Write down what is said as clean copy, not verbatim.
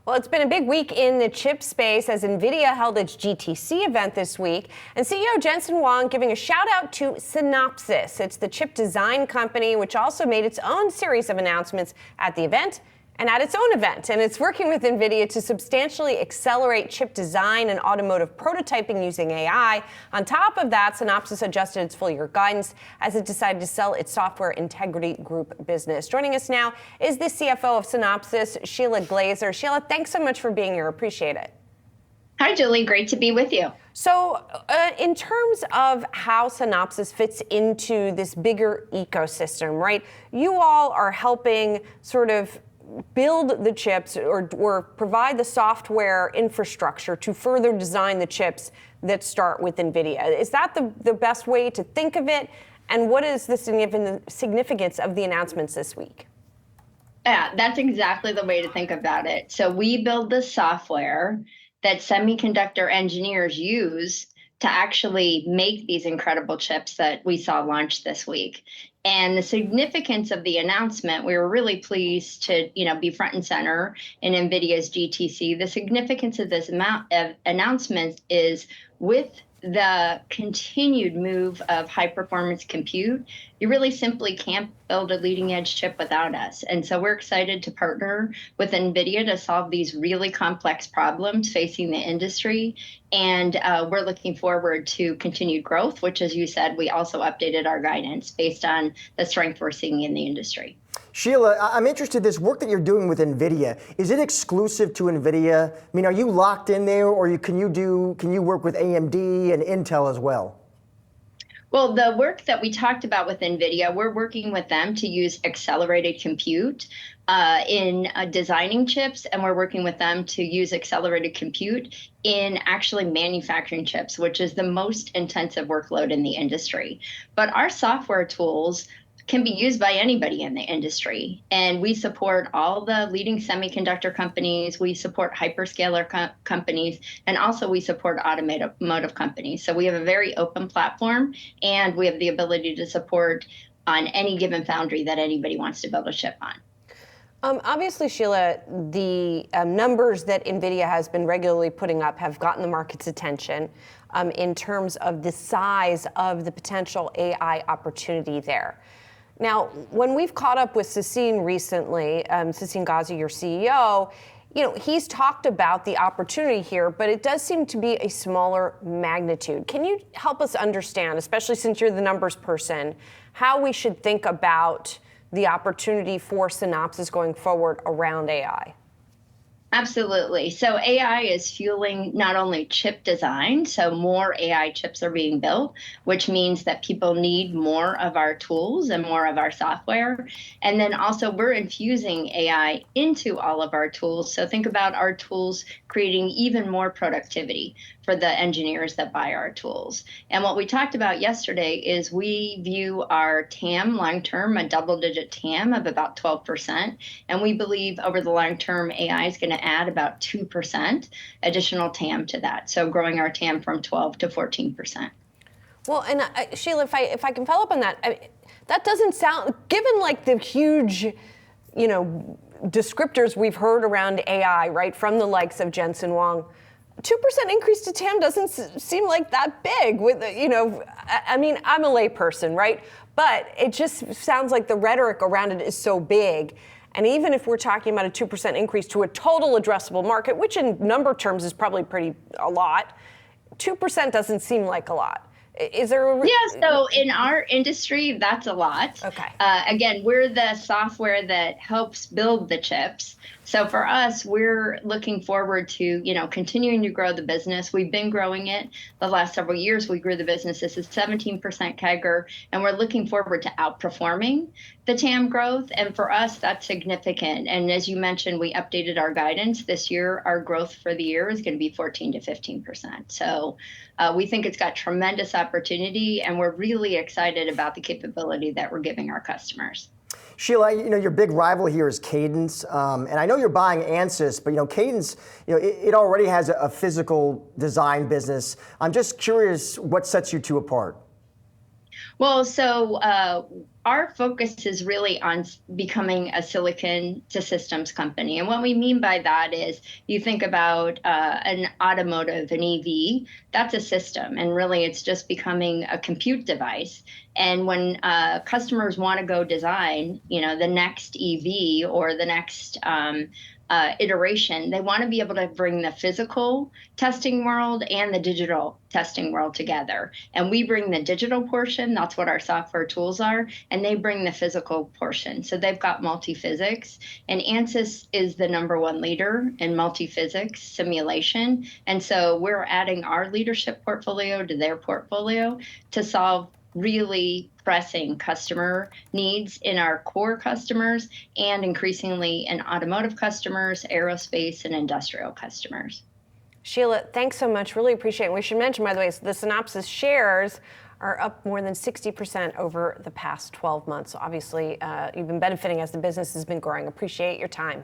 Well, it's been a big week in the chip space as NVIDIA held its GTC event this week, and CEO Jensen Huang giving a shout out to Synopsys. It's the chip design company which also made its own series of announcements at the event and at its own event. And it's working with NVIDIA to substantially accelerate chip design and automotive prototyping using AI. On top of that, Synopsys adjusted its full year guidance as it decided to sell its software integrity group business. Joining us now is the CFO of Synopsys, Shelagh Glaser. Shelagh, thanks so much for being here. Appreciate it. Hi, Julie. Great to be with you. So in terms of how Synopsys fits into this bigger ecosystem, right? You all are helping sort of build the chips or provide the software infrastructure to further design the chips that start with NVIDIA. Is that the best way to think of it? And what is the significance of the announcements this week? Yeah, that's exactly the way to think about it. So we build the software that semiconductor engineers use to actually make these incredible chips that we saw launched this week. And the significance of the announcement, we were really pleased to, be front and center in NVIDIA's GTC. The significance of this announcement is with the continued move of high performance compute, you really simply can't build a leading edge chip without us. And so we're excited to partner with NVIDIA to solve these really complex problems facing the industry. And we're looking forward to continued growth, which, as you said, we also updated our guidance based on the strength we're seeing in the industry. Shelagh, I'm interested, this work that you're doing with NVIDIA, is it exclusive to NVIDIA? I mean, are you locked in there, or can you work with AMD and Intel as well? Well, the work that we talked about with NVIDIA, we're working with them to use accelerated compute in designing chips, and we're working with them to use accelerated compute in actually manufacturing chips, which is the most intensive workload in the industry. But our software tools can be used by anybody in the industry. And we support all the leading semiconductor companies, we support hyperscaler companies, and also we support automotive companies. So we have a very open platform, and we have the ability to support on any given foundry that anybody wants to build a chip on. Obviously, Shelagh, the numbers that NVIDIA has been regularly putting up have gotten the market's attention in terms of the size of the potential AI opportunity there. Now, when we've caught up with Sassine recently, Sassine Ghazi, your CEO, he's talked about the opportunity here, but it does seem to be a smaller magnitude. Can you help us understand, especially since you're the numbers person, how we should think about the opportunity for Synopsys going forward around AI? Absolutely. So AI is fueling not only chip design, so more AI chips are being built, which means that people need more of our tools and more of our software. And then also we're infusing AI into all of our tools. So think about our tools creating even more productivity for the engineers that buy our tools. And what we talked about yesterday is we view our TAM long-term, a double-digit TAM of about 12%. And we believe over the long term, AI is going to add about 2% additional TAM to that. So growing our TAM from 12 to 14%. Well, and Shelagh, if I can follow up on that, that doesn't sound, given like the huge, descriptors we've heard around AI, right, from the likes of Jensen Huang, 2% increase to TAM doesn't seem like that big. I mean, I'm a layperson, right? But it just sounds like the rhetoric around it is so big. And even if we're talking about a 2% increase to a total addressable market, which in number terms is probably a lot, 2% doesn't seem like a lot. Is there a... Yeah, so in our industry, that's a lot. Okay. Again, we're the software that helps build the chips. So for us, we're looking forward to, continuing to grow the business. We've been growing it the last several years. We grew the business. This is 17% CAGR, and we're looking forward to outperforming the TAM growth. And for us, that's significant. And as you mentioned, we updated our guidance this year. Our growth for the year is going to be 14 to 15%. So we think it's got tremendous opportunity, and we're really excited about the capability that we're giving our customers. Shelagh, your big rival here is Cadence, and I know you're buying Ansys, but Cadence, it already has a physical design business. I'm just curious what sets you two apart. Well, so our focus is really on becoming a silicon to systems company. And what we mean by that is you think about an automotive, an EV, that's a system. And really, it's just becoming a compute device. And when customers want to go design, the next EV or the next iteration, they want to be able to bring the physical testing world and the digital testing world together. And we bring the digital portion, that's what our software tools are, and they bring the physical portion. So they've got multi-physics, and ANSYS is the #1 leader in multi-physics simulation. And so we're adding our leadership portfolio to their portfolio to solve really pressing customer needs in our core customers and increasingly in automotive customers, aerospace, and industrial customers. Shelagh, thanks so much. Really appreciate it. We should mention, by the way, the Synopsys shares are up more than 60% over the past 12 months. So obviously, you've been benefiting as the business has been growing. Appreciate your time.